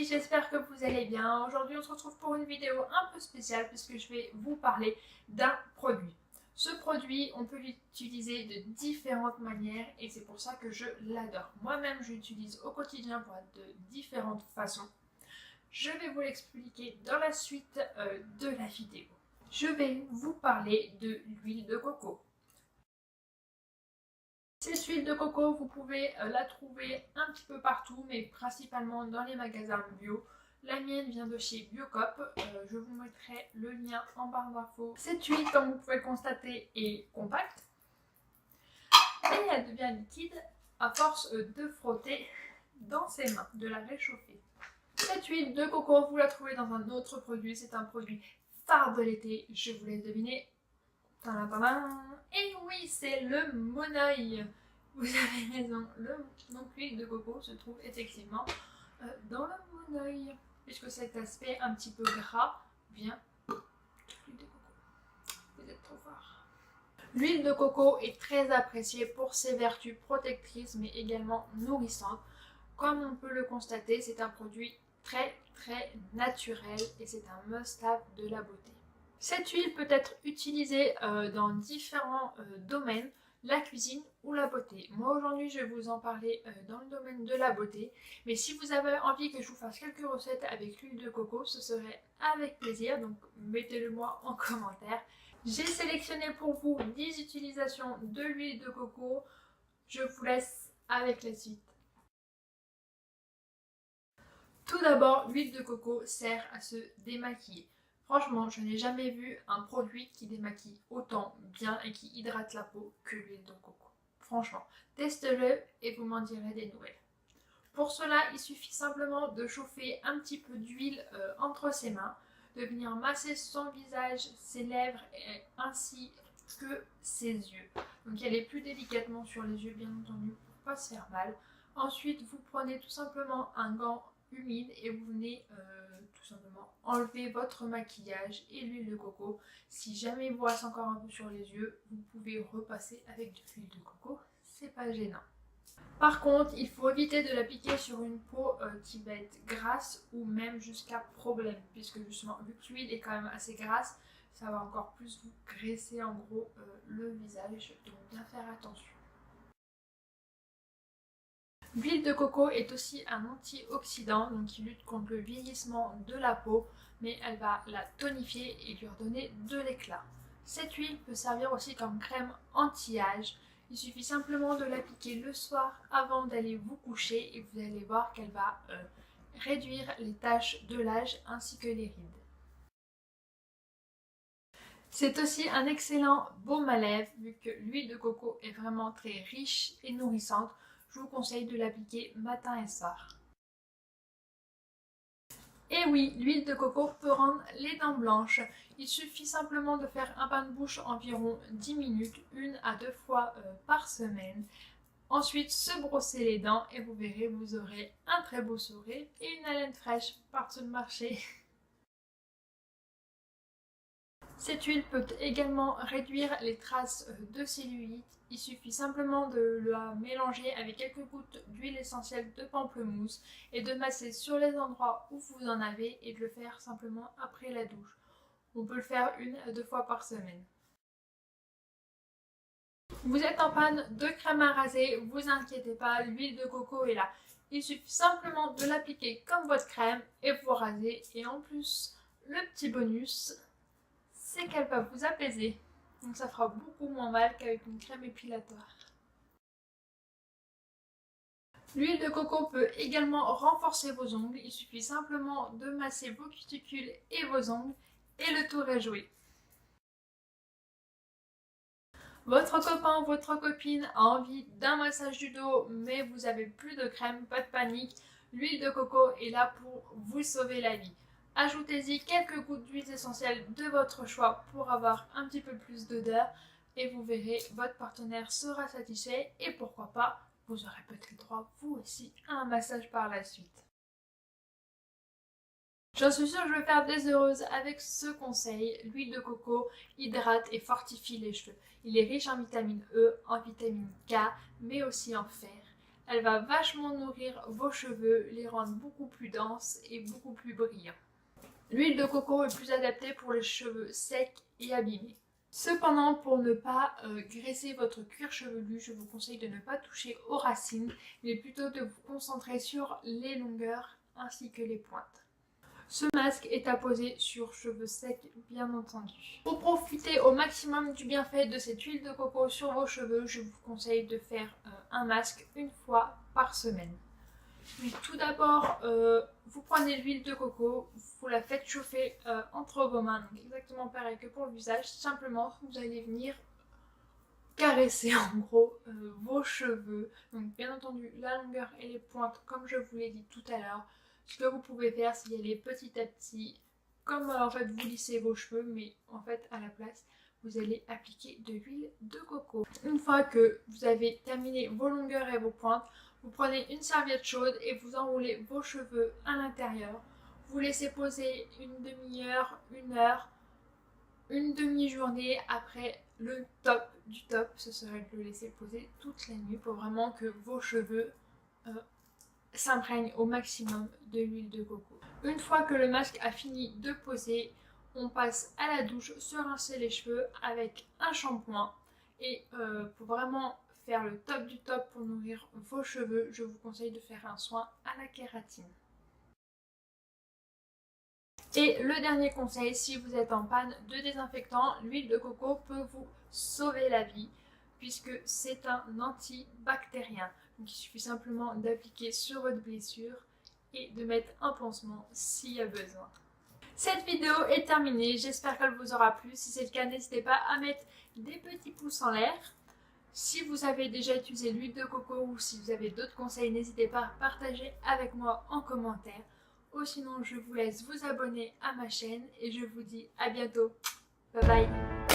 j'espère que vous allez bien. Aujourd'hui, on se retrouve pour une vidéo un peu spéciale puisque je vais vous parler d'un produit. Ce produit, on peut l'utiliser de différentes manières et c'est pour ça que je l'adore. Moi-même, je l'utilise au quotidien de différentes façons. Je vais vous l'expliquer dans la suite de la vidéo. Je vais vous parler de l'huile de coco. Cette huile de coco, vous pouvez la trouver un petit peu partout, mais principalement dans les magasins bio. La mienne vient de chez Biocop, je vous mettrai le lien en barre d'infos. Cette huile, comme vous pouvez le constater, est compacte et elle devient liquide à force de frotter dans ses mains, de la réchauffer. Cette huile de coco, vous la trouvez dans un autre produit, c'est un produit phare de l'été, je vous laisse deviner. Et oui, c'est le monoeil. Vous avez raison, donc l'huile de coco se trouve effectivement dans le monoeil, puisque cet aspect un petit peu gras vient de l'huile de coco. Vous êtes trop fort. L'huile de coco est très appréciée pour ses vertus protectrices, mais également nourrissantes. Comme on peut le constater, c'est un produit très naturel et c'est un must-have de la beauté. Cette huile peut être utilisée dans différents domaines, la cuisine ou la beauté. Moi aujourd'hui je vais vous en parler dans le domaine de la beauté, mais si vous avez envie que je vous fasse quelques recettes avec l'huile de coco, ce serait avec plaisir, donc mettez-le moi en commentaire. J'ai sélectionné pour vous 10 utilisations de l'huile de coco, je vous laisse avec la suite. Tout d'abord, l'huile de coco sert à se démaquiller. Franchement, je n'ai jamais vu un produit qui démaquille autant bien et qui hydrate la peau que l'huile de coco. Franchement, testez-le et vous m'en direz des nouvelles. Pour cela, il suffit simplement de chauffer un petit peu d'huile entre ses mains, de venir masser son visage, ses lèvres et ainsi que ses yeux. Donc y aller plus délicatement sur les yeux bien entendu pour ne pas se faire mal. Ensuite, vous prenez tout simplement un gant humide et vous venez tout simplement enlever votre maquillage et l'huile de coco. Si jamais il vous reste encore un peu sur les yeux, vous pouvez repasser avec de l'huile de coco, c'est pas gênant. Par contre, il faut éviter de l'appliquer sur une peau qui va être grasse ou même jusqu'à problème, puisque justement, vu que l'huile est quand même assez grasse, ça va encore plus vous graisser en gros le visage, donc bien faire attention. L'huile de coco est aussi un antioxydant, donc qui lutte contre le vieillissement de la peau, mais elle va la tonifier et lui redonner de l'éclat. Cette huile peut servir aussi comme crème anti-âge. Il suffit simplement de l'appliquer le soir avant d'aller vous coucher et vous allez voir qu'elle va réduire les taches de l'âge ainsi que les rides. C'est aussi un excellent baume à lèvres vu que l'huile de coco est vraiment très riche et nourrissante. Je vous conseille de l'appliquer matin et soir. Et oui, l'huile de coco peut rendre les dents blanches. Il suffit simplement de faire un bain de bouche environ 10 minutes, 1 à 2 fois par semaine. Ensuite, se brosser les dents et vous verrez, vous aurez un très beau sourire et une haleine fraîche partout le marché. Cette huile peut également réduire les traces de cellulite. Il suffit simplement de la mélanger avec quelques gouttes d'huile essentielle de pamplemousse et de masser sur les endroits où vous en avez et de le faire simplement après la douche. On peut le faire 1 à 2 fois par semaine. Vous êtes en panne de crème à raser, vous inquiétez pas, l'huile de coco est là. Il suffit simplement de l'appliquer comme votre crème et vous raser. Et en plus, le petit bonus, c'est qu'elle va vous apaiser. Donc ça fera beaucoup moins mal qu'avec une crème épilatoire. L'huile de coco peut également renforcer vos ongles. Il suffit simplement de masser vos cuticules et vos ongles et le tour est joué. Votre copain ou votre copine a envie d'un massage du dos mais vous avez plus de crème, pas de panique. L'huile de coco est là pour vous sauver la vie. Ajoutez-y quelques gouttes d'huile essentielle de votre choix pour avoir un petit peu plus d'odeur et vous verrez, votre partenaire sera satisfait et pourquoi pas, vous aurez peut-être droit vous aussi à un massage par la suite. J'en suis sûre que je vais faire des heureuses avec ce conseil. L'huile de coco hydrate et fortifie les cheveux. Il est riche en vitamine E, en vitamine K, mais aussi en fer. Elle va vachement nourrir vos cheveux, les rendre beaucoup plus denses et beaucoup plus brillants. L'huile de coco est plus adaptée pour les cheveux secs et abîmés. Cependant, pour ne pas graisser votre cuir chevelu, je vous conseille de ne pas toucher aux racines, mais plutôt de vous concentrer sur les longueurs ainsi que les pointes. Ce masque est à poser sur cheveux secs, bien entendu. Pour profiter au maximum du bienfait de cette huile de coco sur vos cheveux, je vous conseille de faire un masque une fois par semaine. Mais tout d'abord, vous prenez l'huile de coco, vous la faites chauffer entre vos mains, donc exactement pareil que pour le visage. Simplement, vous allez venir caresser en gros vos cheveux. Donc bien entendu, la longueur et les pointes, comme je vous l'ai dit tout à l'heure. Ce que vous pouvez faire, c'est y aller petit à petit, comme en fait vous lissez vos cheveux, mais en fait à la place, vous allez appliquer de l'huile de coco. Une fois que vous avez terminé vos longueurs et vos pointes, vous prenez une serviette chaude et vous enroulez vos cheveux à l'intérieur. Vous laissez poser une demi-heure, une heure, une demi-journée. Après, le top du top, ce serait de le laisser poser toute la nuit pour vraiment que vos cheveux s'imprègnent au maximum de l'huile de coco. Une fois que le masque a fini de poser, on passe à la douche, se rincer les cheveux avec un shampoing. Et pour vraiment faire le top du top pour nourrir vos cheveux, je vous conseille de faire un soin à la kératine. Et le dernier conseil, si vous êtes en panne de désinfectant, l'huile de coco peut vous sauver la vie puisque c'est un antibactérien. Donc il suffit simplement d'appliquer sur votre blessure et de mettre un pansement s'il y a besoin. Cette vidéo est terminée, j'espère qu'elle vous aura plu. Si c'est le cas, n'hésitez pas à mettre des petits pouces en l'air. Si vous avez déjà utilisé l'huile de coco ou si vous avez d'autres conseils, n'hésitez pas à partager avec moi en commentaire. Ou sinon, je vous laisse vous abonner à ma chaîne et je vous dis à bientôt. Bye bye.